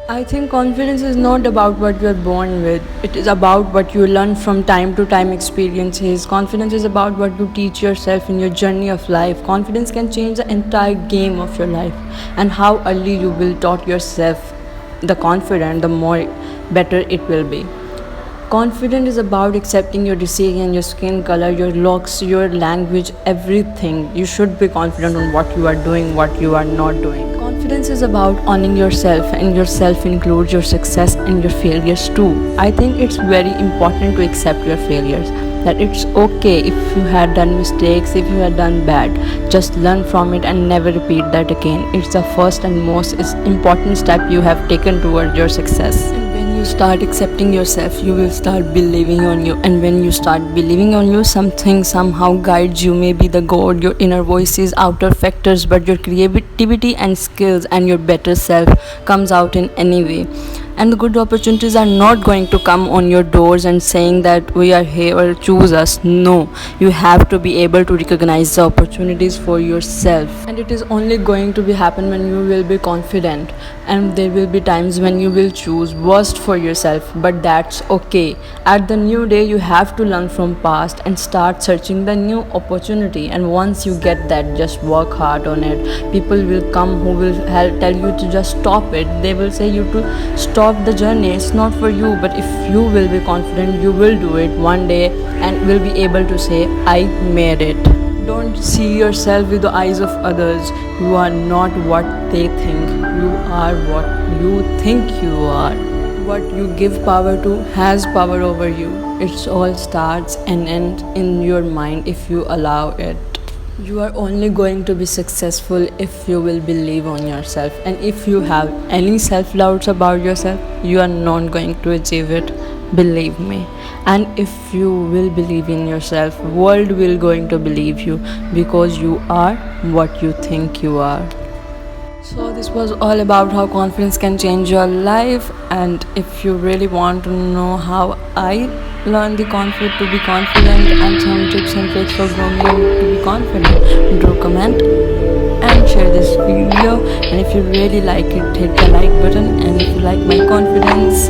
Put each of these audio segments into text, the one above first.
I think confidence is not about what you are born with. It is about what you learn from time to time experiences. Confidence is about what you teach yourself in your journey of life. Confidence can change the entire game of your life, and how early you will taught yourself the confident, the more better it will be. Confident is about accepting your decision, your skin color, your looks, your language, everything. You should be confident on what you are doing, what you are not doing. Confidence is about owning yourself, and yourself includes your success and your failures too. I think it's very important to accept your failures. That it's okay if you had done mistakes, if you had done bad. Just learn from it and never repeat that again. It's the first and most important step you have taken towards your success. When you start accepting yourself, you will start believing on you, and when you start believing on you, something somehow guides you. Maybe the god, your inner voices, outer factors, but your creativity and skills and your better self comes out in any way. And the good opportunities are not going to come on your doors and saying that we are here or choose us. No, you have to be able to recognize the opportunities for yourself, and it is only going to be happen when you will be confident. And there will be times when you will choose worst for yourself, but that's okay. At the new day, you have to learn from past and start searching the new opportunity. And once you get that, just work hard on it. People will come who will tell you to just stop it. They will say you to stop the journey. It's not for you. But if you will be confident, you will do it one day and will be able to say, I made it. Don't see yourself with the eyes of others. You are not what they think. You are what you think you are. What you give power to has power over you. It all starts and ends in your mind if you allow it. You are only going to be successful if you will believe on yourself. And if you have any self-doubts about yourself, you are not going to achieve it. Believe me. And if you will believe in yourself, world will going to believe you, because you are what you think you are. So this was all about how confidence can change your life. And if you really want to know how I learned the confidence to be confident and some tips and tricks for growing to be confident, do comment and share this video. And if you really like it, hit the like button. And if you like my confidence,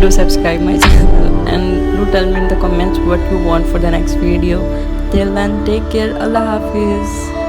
do subscribe my channel, and do tell me in the comments what you want for the next video. Till then, take care. Allah Hafiz.